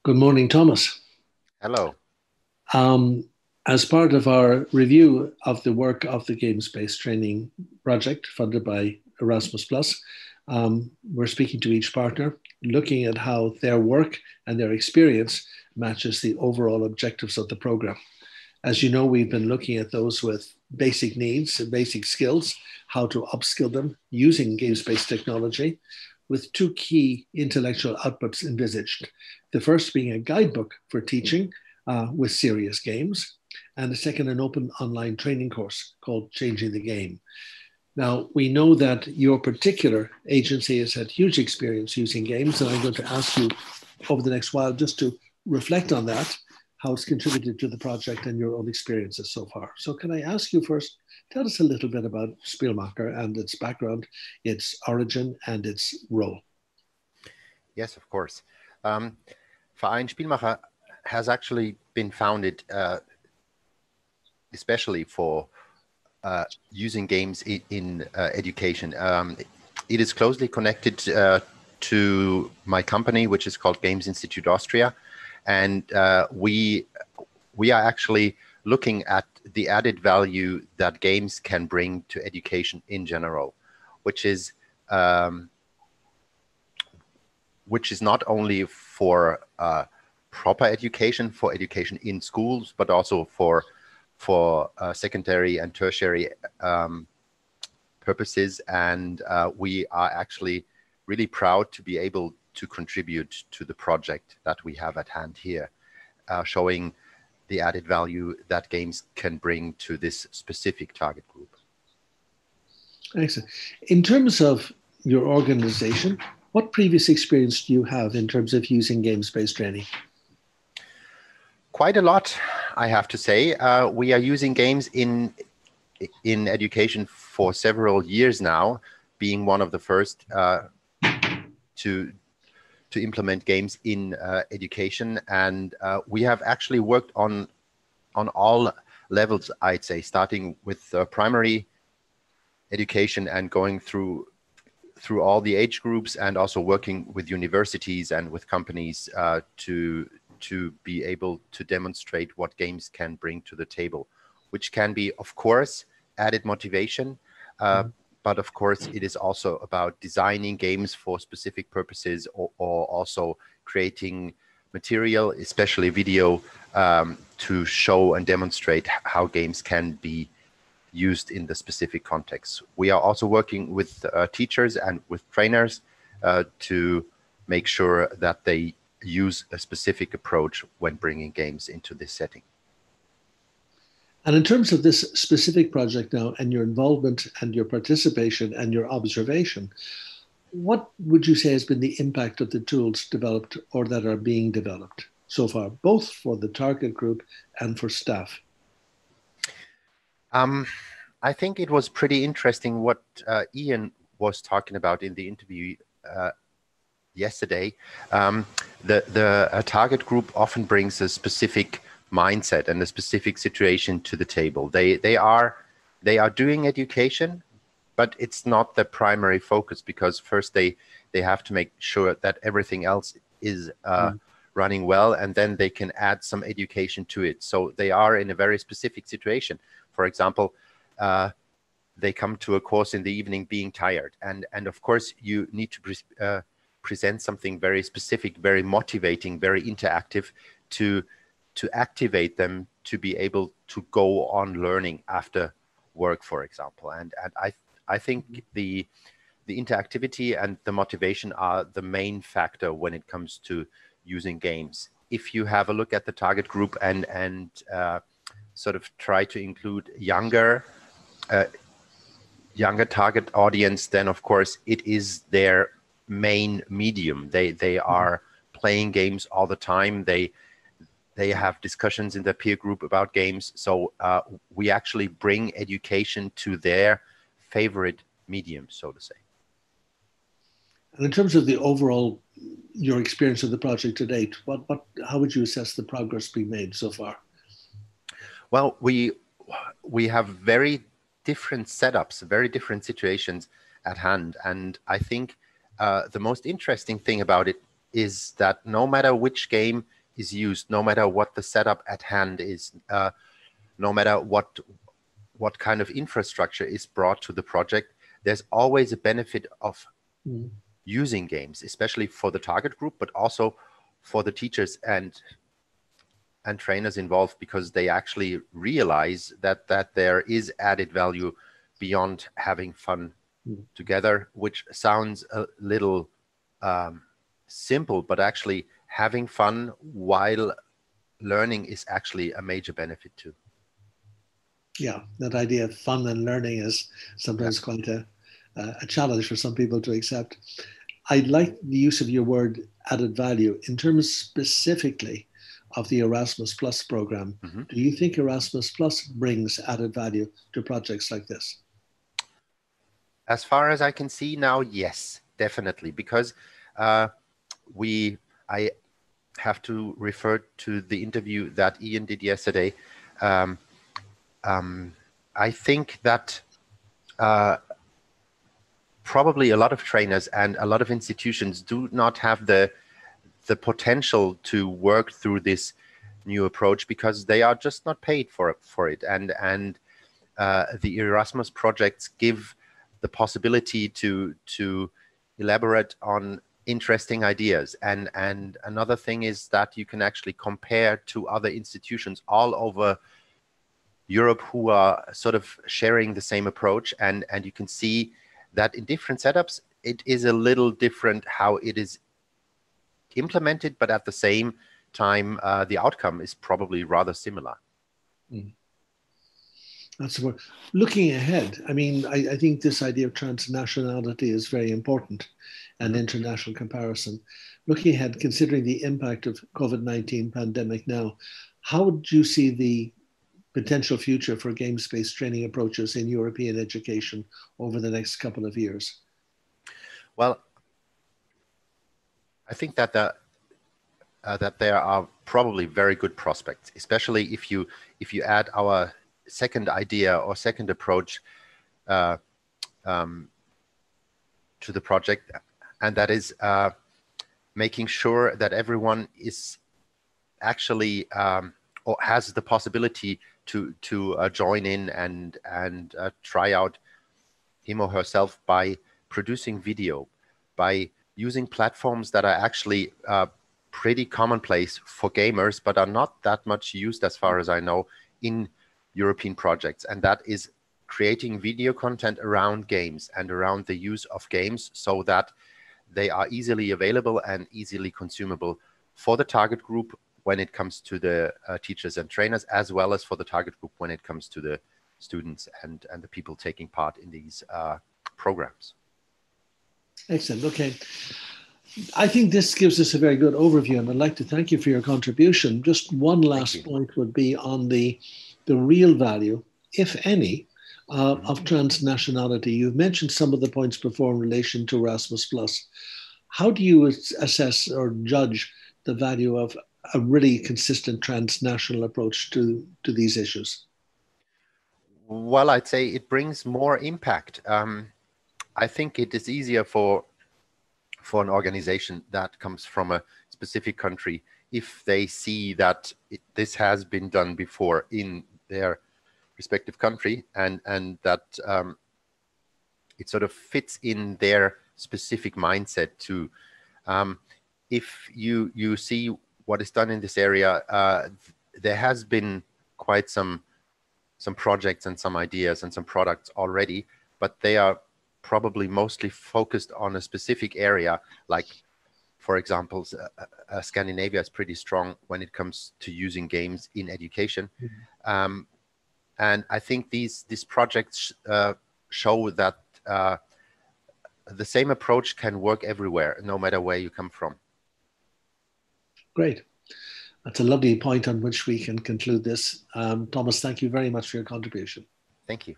Good morning, Thomas. Hello. Um, as part of our review of the work of the Games-Based Training Project funded by Erasmus Plus, we're speaking to each partner, looking at how their work and their experience matches the overall objectives of the program. As you know, we've been looking at those with basic needs and basic skills, how to upskill them using games-based technology, with two key intellectual outputs envisaged. The first being a guidebook for teaching with serious games, and the second, an open online training course called Changing the Game. Now, we know that your particular agency has had huge experience using games, and I'm going to ask you over the next while just to reflect on that, how it's contributed to the project and your own experiences so far. So can I ask you first, tell us a little bit about Spielmacher and its background, its origin, and its role. Yes, of course. Verein Spielmacher has actually been founded especially for using games in education. It is closely connected to my company, which is called Games Institute Austria. And we are actually looking at the added value that games can bring to education in general, which is not only for proper education, for education in schools, but also for secondary and tertiary purposes. And we are actually really proud to be able to contribute to the project that we have at hand here, showing the added value that games can bring to this specific target group. Excellent. In terms of your organization, what previous experience do you have in terms of using games-based training? Quite a lot, I have to say. We are using games in education for several years now, being one of the first to implement games in education, and we have actually worked on all levels, I'd say, starting with primary education and going through all the age groups, and also working with universities and with companies to be able to demonstrate what games can bring to the table, which can be, of course, added motivation. But of course, it is also about designing games for specific purposes, or also creating material, especially video, to show and demonstrate how games can be used in the specific context. We are also working with teachers and with trainers to make sure that they use a specific approach when bringing games into this setting. And in terms of this specific project now, and your involvement and your participation and your observation, what would you say has been the impact of the tools developed or that are being developed so far, both for the target group and for staff? I think it was pretty interesting what Ian was talking about in the interview yesterday. The target group often brings a specific mindset and a specific situation to the table. They are doing education, but it's not the primary focus, because first they have to make sure that everything else is running well, and then they can add some education to it. So they are in a very specific situation. For example, they come to a course in the evening being tired, and of course you need to present something very specific, very motivating, very interactive to activate them to be able to go on learning after work, for example. And I think the interactivity and the motivation are the main factor when it comes to using games. If you have a look at the target group and sort of try to include younger target audience, then of course it is their main medium. They are playing games all the time. They have discussions in their peer group about games. So we actually bring education to their favorite medium, so to say. And in terms of the overall, your experience of the project to date, how would you assess the progress being made so far? Well, we have very different setups, very different situations at hand. And I think the most interesting thing about it is that no matter which game is used, no matter what the setup at hand is, no matter what kind of infrastructure is brought to the project, there's always a benefit of using games, especially for the target group, but also for the teachers and trainers involved, because they actually realize that there is added value beyond having fun together, which sounds a little simple, but actually having fun while learning is actually a major benefit too. Yeah, that idea of fun and learning is sometimes quite a challenge for some people to accept. I like the use of your word added value in terms specifically of the Erasmus Plus program. Do you think Erasmus Plus brings added value to projects like this? As far as I can see now, yes, definitely, because I have to refer to the interview that Ian did yesterday. I think that probably a lot of trainers and a lot of institutions do not have the potential to work through this new approach because they are just not paid for it. And the Erasmus projects give the possibility to elaborate on interesting ideas. And another thing is that you can actually compare to other institutions all over Europe who are sort of sharing the same approach, and you can see that in different setups it is a little different how it is implemented, but at the same time the outcome is probably rather similar. That's the word. Looking ahead, I mean, I think this idea of transnationality is very important and international comparison. Looking ahead, considering the impact of COVID-19 pandemic now, how would you see the potential future for games-based training approaches in European education over the next couple of years? Well, I think that that there are probably very good prospects, especially if you add our second idea or second approach to the project, and that is making sure that everyone is actually or has the possibility to join in and try out him or herself by producing video, by using platforms that are actually pretty commonplace for gamers, but are not that much used, as far as I know, in European projects. And that is creating video content around games and around the use of games so that they are easily available and easily consumable for the target group when it comes to the teachers and trainers, as well as for the target group when it comes to the students and the people taking part in these programs. Excellent. Okay. I think this gives us a very good overview, and I'd like to thank you for your contribution. Just one last point would be on the real value, if any, of transnationality. You've mentioned some of the points before in relation to Erasmus+. How do you assess or judge the value of a really consistent transnational approach to these issues? Well, I'd say it brings more impact. I think it is easier for an organization that comes from a specific country if they see that this has been done before in their respective country, and that it sort of fits in their specific mindset too. If you see what is done in this area, there has been quite some projects and some ideas and some products already, but they are probably mostly focused on a specific area. Like, for example, Scandinavia is pretty strong when it comes to using games in education. And I think these projects show that the same approach can work everywhere, no matter where you come from. Great. That's a lovely point on which we can conclude this. Thomas, thank you very much for your contribution. Thank you.